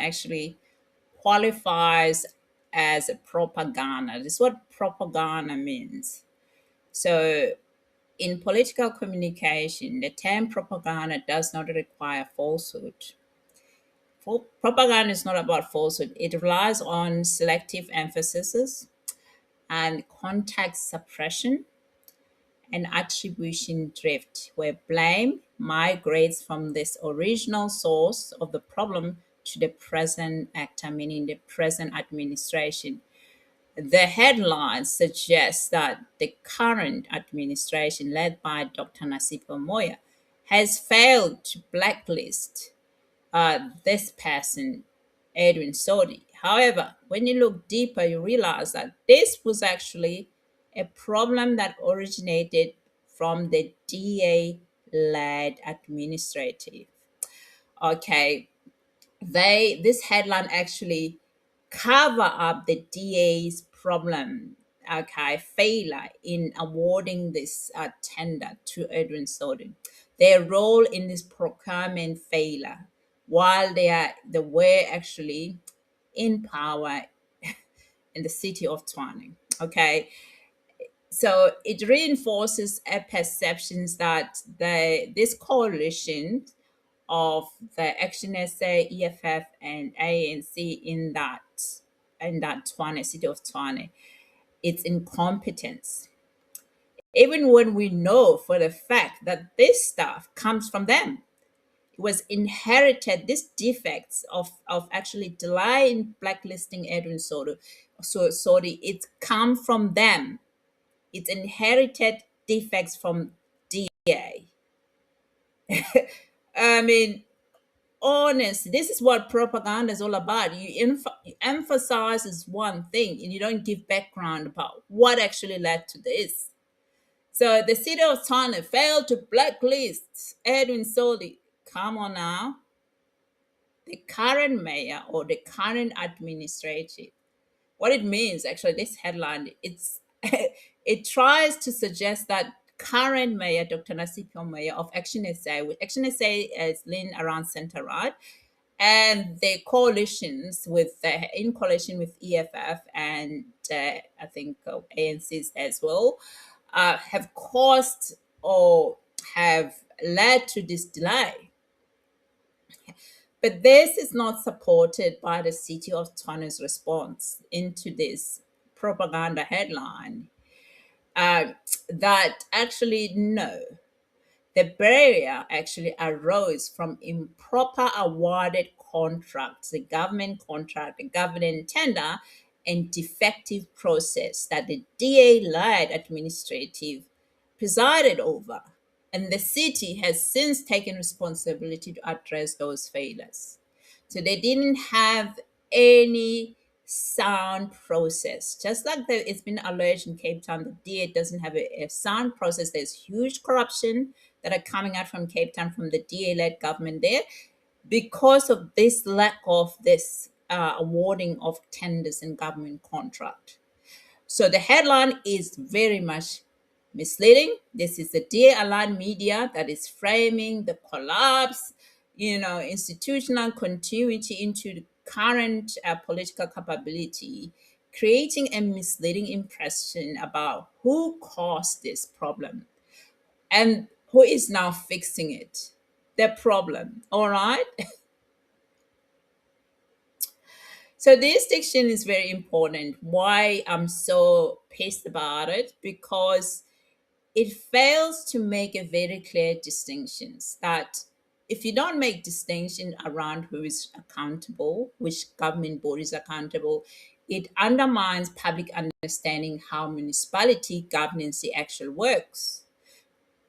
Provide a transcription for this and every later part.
actually qualifies as a propaganda. This is what propaganda means. So, in political communication, the term propaganda does not require falsehood. Propaganda is not about falsehood, it relies on selective emphasis and context suppression and attribution drift, where blame migrates from this original source of the problem to the present actor, meaning the present administration. The headline suggests that the current administration, led by Dr. Nasipo Moya, has failed to blacklist this person, Edwin Sodi. However, when you look deeper, you realize that this was actually a problem that originated from the DA led administrative. Okay, this headline actually cover up the DA's problem, okay, failure in awarding this tender to Edwin Sodi. Their role in this procurement failure, while they were actually in power in the city of Tshwane. Okay, so it reinforces a perceptions that this coalition of the Action SA, EFF, and ANC in that Tshwane, city of Tshwane, its incompetence. Even when we know for the fact that this stuff comes from them, it was inherited. These defects of actually delaying blacklisting Edwin Sodi, it's come from them. It's inherited defects from DA. I mean, honest, this is what propaganda is all about. You emphasize is one thing and you don't give background about what actually led to this. So the city of Tshwane failed to blacklist Edwin Sodi. Come on now. The current mayor or the current administrative. What it means, actually, this headline, it's it tries to suggest that current mayor, Dr. Nasipo Mayor of Action SA, with Action SA is lean around center right, and the coalitions in coalition with EFF and I think ANCs as well, have caused or have led to this delay. But this is not supported by the City of Tshwane's response into this propaganda headline. That actually, no, the barrier actually arose from improper awarded contracts, the government contract, the government tender, and defective process that the DA-led administrative presided over. And the city has since taken responsibility to address those failures. So they didn't have any sound process. Just like it's been alleged in Cape Town, the DA doesn't have a sound process. There's huge corruption that are coming out from Cape Town from the DA-led government there because of this lack of this awarding of tenders and government contract. So the headline is very much misleading. This is the DA-aligned media that is framing the collapse, institutional continuity into the current political capability, creating a misleading impression about who caused this problem and who is now fixing it. The problem, all right? So this distinction is very important. Why I'm so pissed about it? Because it fails to make a very clear distinctions that if you don't make distinction around who is accountable, which government body is accountable, it undermines public understanding how municipality governance actually works.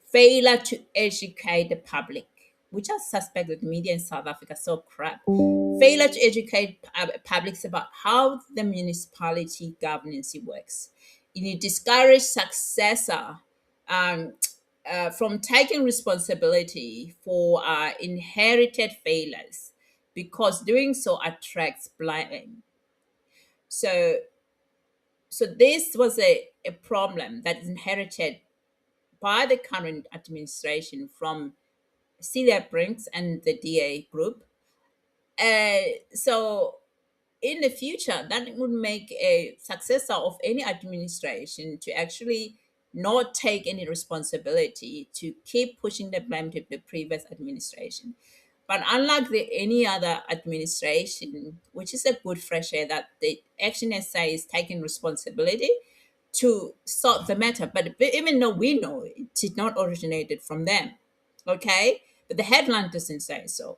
Failure to educate the public, which I suspect that media in South Africa so crap. Failure to educate publics about how the municipality governance works. You discourage successor from taking responsibility for inherited failures because doing so attracts blame. So, so this was a problem that is inherited by the current administration from Celia Brinks and the DA group. So in the future, that would make a successor of any administration to actually not take any responsibility, to keep pushing the blame to the previous administration. But unlike any other administration, which is a good fresh air that the Action SA is taking responsibility to solve the matter. But even though we know it did not originate from them, okay? But the headline doesn't say so.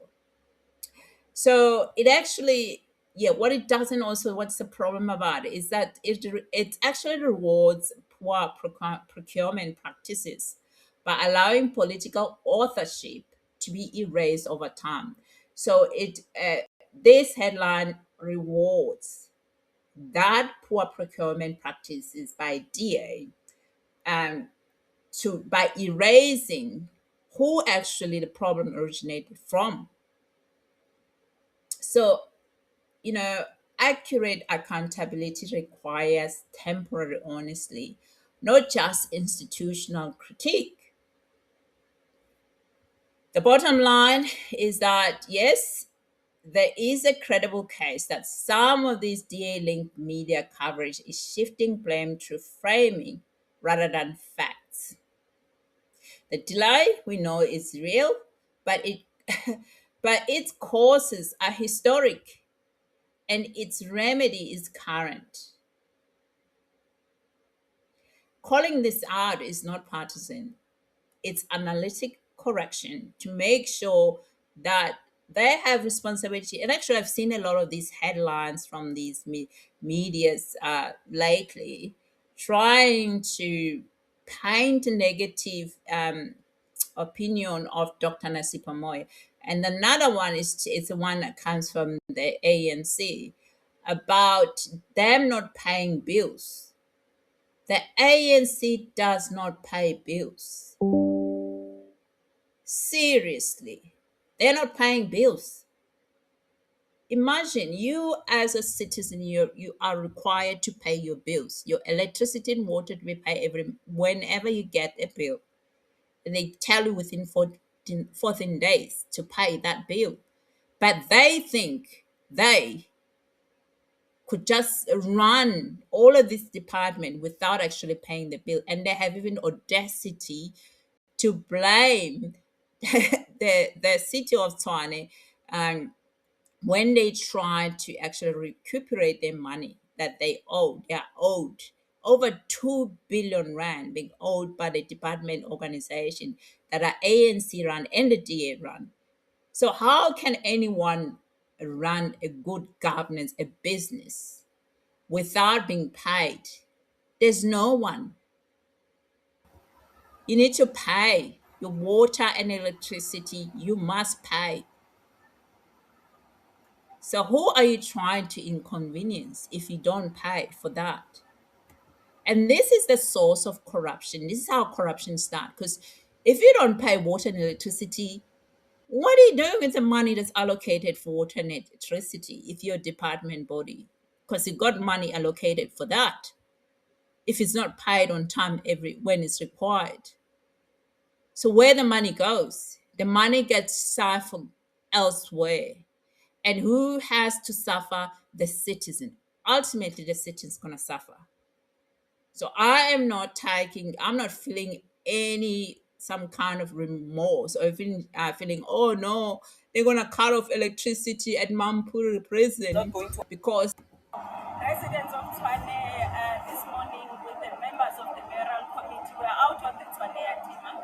So it actually, yeah, what it doesn't also, what's the problem about it is that it actually rewards poor procurement practices by allowing political authorship to be erased over time. So this headline rewards that poor procurement practices by DA, um, to by erasing who actually the problem originated from. So, accurate accountability requires temporary honesty, not just institutional critique. The bottom line is that yes, there is a credible case that some of this DA linked media coverage is shifting blame through framing rather than facts. The delay we know is real, but it but its causes are historic and its remedy is current. Calling this out is not partisan, it's analytic correction to make sure that they have responsibility. And actually, I've seen a lot of these headlines from these medias lately trying to paint a negative opinion of Dr. Nasipa Moy. And another one is the one that comes from the ANC about them not paying bills. The ANC does not pay bills. Seriously, they're not paying bills. Imagine you as a citizen, you are required to pay your bills, your electricity and water to be paid whenever you get a bill. And they tell you within 14 days to pay that bill. But they think they could just run all of this department without actually paying the bill. And they have even audacity to blame the city of Tshwane when they try to actually recuperate their money that they owed. They are owed over 2 billion rand being owed by the department organization that are ANC run and the DA run. So how can anyone run a good governance, a business, without being paid? There's no one. You need to pay your water and electricity. You must pay. So who are you trying to inconvenience if you don't pay for that? And this is the source of corruption. This is how corruption starts. Because if you don't pay water and electricity, what are you doing with the money that's allocated for water and electricity if you're a department body? Because you got money allocated for that. If it's not paid on time when it's required. So where the money goes, the money gets siphoned elsewhere. And who has to suffer? The citizen. Ultimately, the citizen's going to suffer. So I'm not feeling some kind of remorse or feeling, oh no, they're going to cut off electricity at Mampuru prison because Residents of Tshwane this morning with the members of the mayoral committee were out on the Tshwane Dima.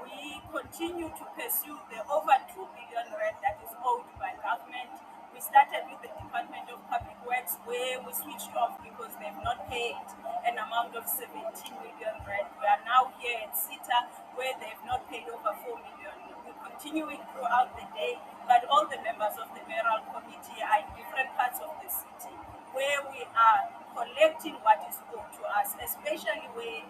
We continue to pursue the over 2 billion rand that is owed by government. We started with the Department of Public Works where we switched off because they've not paid an amount of 17 million rand. We are now here at SITA where they've not paid over 4 million. We're continuing throughout the day, but all the members of the mayoral committee are in different parts of the city where we are collecting what is owed to us, especially where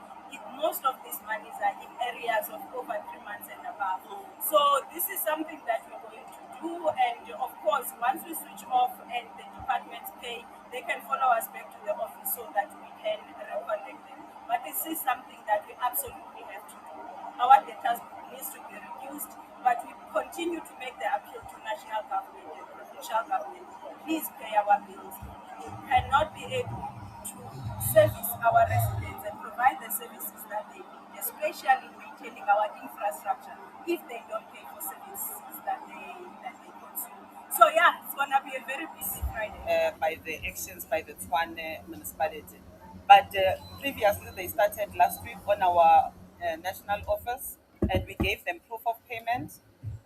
most of these monies are in areas of over 3 months and above. So this is something that we're going to do, and of course, once we switch off and the departments pay, they can follow us back to the office so that we can reconnect them. But this is something that we absolutely have to do. Our data needs to be reduced, but we continue to make the appeal to national government and provincial government pay our bills, we cannot be able to service our residents and provide the services that they need, especially maintaining our infrastructure if they don't pay for services that they consume. So yeah, it's gonna be a very busy Friday. By the actions by the Tshwane municipality. But previously, they started last week on our national office, and we gave them proof of payment,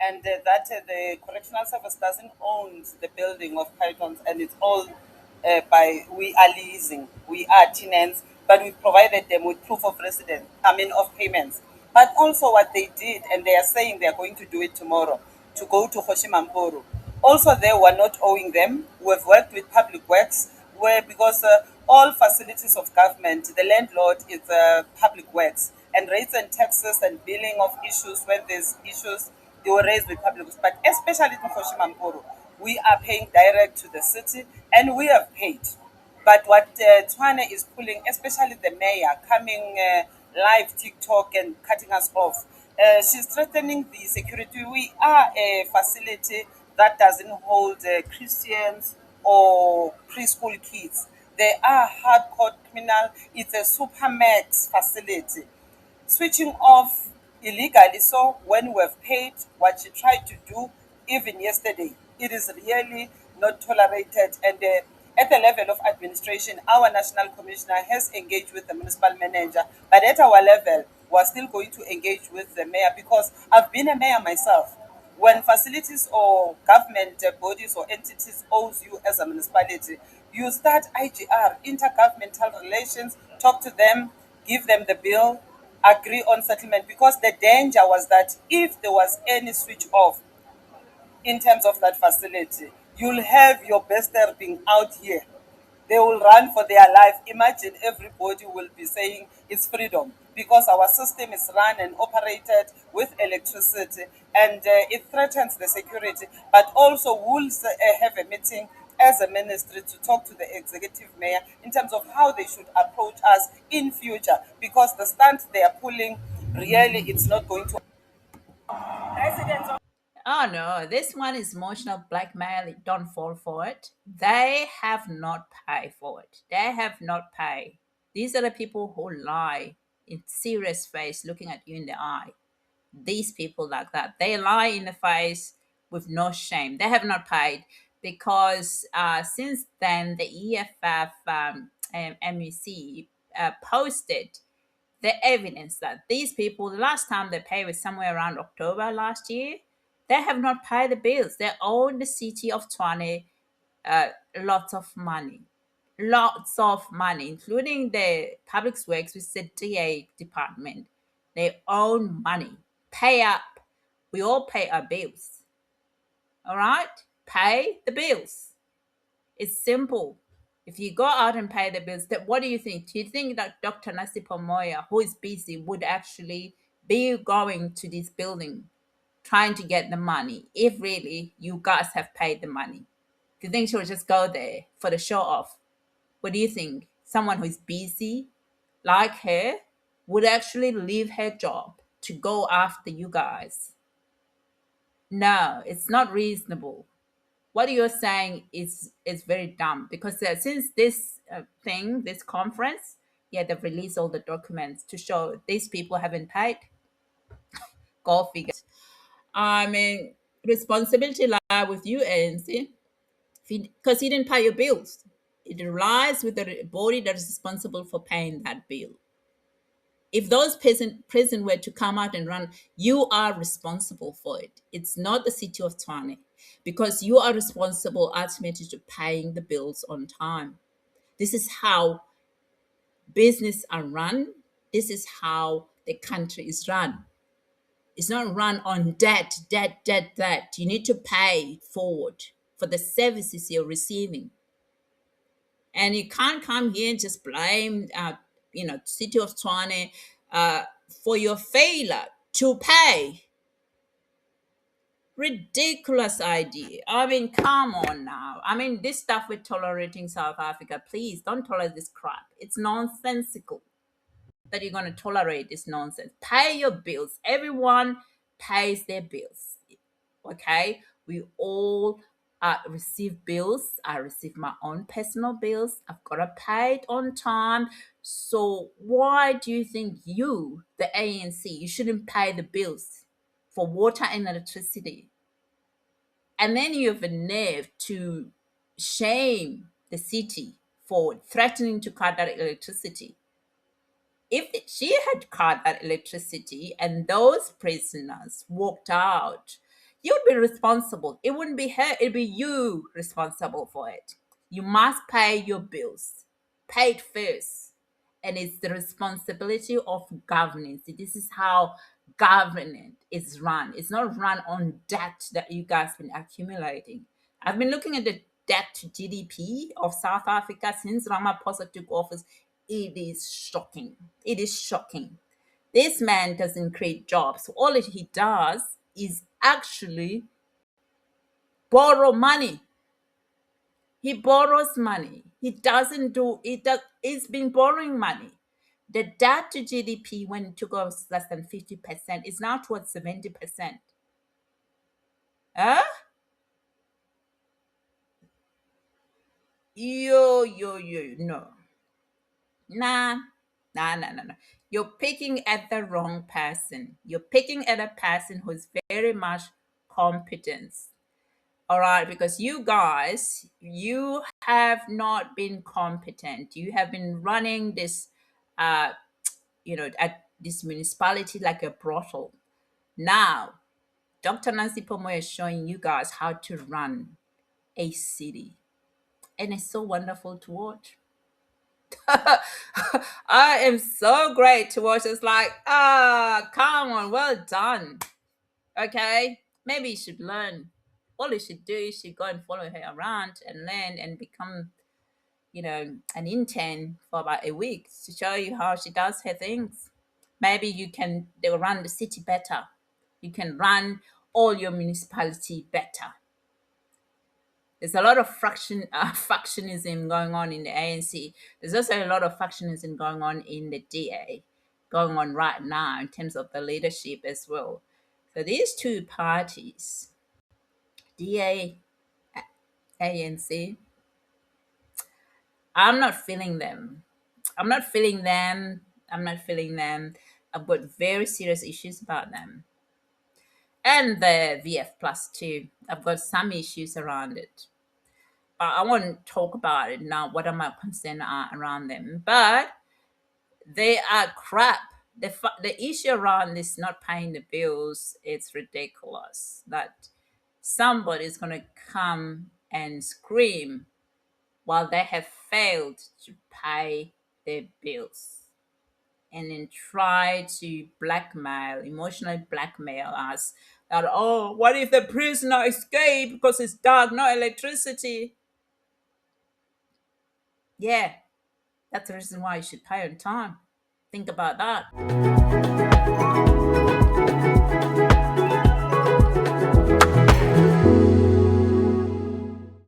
and that the correctional service doesn't own the building of Pythons, and it's all by we are leasing, we are tenants, but we provided them with proof of residence, I mean of payments. But also what they did, and they are saying they are going to do it tomorrow, to go to Hoshimampuru. Also, they were not owing them. We've worked with Public Works, where because all facilities of government, the landlord is Public Works, and rates and taxes and billing of issues when there's issues, they were raised with Public Works. But especially in Hoshimampuru, we are paying direct to the city, and we have paid. But what Tshwane is pulling, especially the mayor, coming live TikTok and cutting us off, she's threatening the security. We are a facility that doesn't hold Christians or preschool kids. They are hardcore criminal. It's a supermax facility, switching off illegally. So when we've paid what she tried to do, even yesterday, it is really not tolerated. And at the level of administration, our national commissioner has engaged with the municipal manager, but at our level, we're still going to engage with the mayor because I've been a mayor myself. When facilities or government bodies or entities owes you as a municipality, you start IGR, intergovernmental relations, talk to them, give them the bill, agree on settlement, because the danger was that if there was any switch off in terms of that facility, you'll have your bester being out here. They will run for their life. Imagine everybody will be saying it's freedom because our system is run and operated with electricity, and it threatens the security. But also, we'll have a meeting as a ministry to talk to the executive mayor in terms of how they should approach us in future, because the stance they are pulling, really, it's not going to. Residents of Oh no, this one is emotional blackmail. Don't fall for it. They have not paid for it. They have not paid. These are the people who lie in serious face, looking at you in the eye. These people like that, they lie in the face with no shame. They have not paid because since then the EFF MEC posted the evidence that these people, the last time they paid was somewhere around October last year. They have not paid the bills. They owe the city of Tshwane lots of money. Lots of money, including the public works, which is the DA department. They own money. Pay up. We all pay our bills. All right? Pay the bills. It's simple. If you go out and pay the bills, that what do you think? Do you think that Dr. Nasipo Moya, who is busy, would actually be going to this building trying to get the money if really you guys have paid the money? Do you think she'll just go there for the show off? What do you think? Someone who's busy like her would actually leave her job to go after you guys? No, it's not reasonable. What you're saying is very dumb because since this this conference, yeah, they've released all the documents to show these people haven't paid. Go figure. I mean, responsibility lie with you, ANC, because you didn't pay your bills. It lies with the body that is responsible for paying that bill. If those prison were to come out and run, you are responsible for it. It's not the city of Tshwane, because you are responsible ultimately to paying the bills on time. This is how business are run. This is how the country is run. It's not run on debt, debt, debt, debt. You need to pay forward for the services you're receiving. And you can't come here and just blame, City of Tshwane for your failure to pay. Ridiculous idea. I mean, come on now. I mean, this stuff we're tolerating South Africa. Please don't tolerate this crap. It's nonsensical that you're going to tolerate this nonsense. Pay your bills. Everyone pays their bills. Okay? We all I receive bills. I receive my own personal bills. I've got to pay it on time. So why do you think you, the ANC, you shouldn't pay the bills for water and electricity? And then you have a nerve to shame the city for threatening to cut that electricity. If she had cut that electricity and those prisoners walked out, you'd be responsible. It wouldn't be her, it'd be you responsible for it. You must pay your bills. Pay it first. And it's the responsibility of governance. This is how government is run. It's not run on debt that you guys been accumulating. I've been looking at the debt to GDP of South Africa since Ramaphosa took office. It is shocking. It is shocking. This man doesn't create jobs. All that he does is actually borrow money. He borrows money. He doesn't do it. He's been borrowing money. The debt to GDP when it took us less than 50% is now towards 70%. Huh? No. Nah, nah. You're picking at the wrong person. You're picking at a person who's very much competent. All right, because you guys, you have not been competent. You have been running this, uh, at this municipality like a brothel. Now, Dr. Nancy Pomo is showing you guys how to run a city, and it's so wonderful to watch. I am so great to watch. It's like, come on, well done. Okay, maybe you should learn. All you should do is you go and follow her around and learn and become, an intern for about a week to show you how she does her things. Maybe they'll run the city better. You can run all your municipality better. There's a lot of factionism going on in the ANC. There's also a lot of factionism going on in the DA, going on right now in terms of the leadership as well. So these two parties, DA, ANC, I'm not feeling them. I'm not feeling them. I'm not feeling them. I've got very serious issues about them. And the VF plus too. I've got some issues around it. I won't talk about it now, what are my concerns are around them. But they are crap. The issue around this not paying the bills, it's ridiculous that somebody's going to come and scream while they have failed to pay their bills and then try to emotionally blackmail us that, oh, what if the prisoner escaped because it's dark, no electricity? Yeah, that's the reason why you should pay on time. Think about that.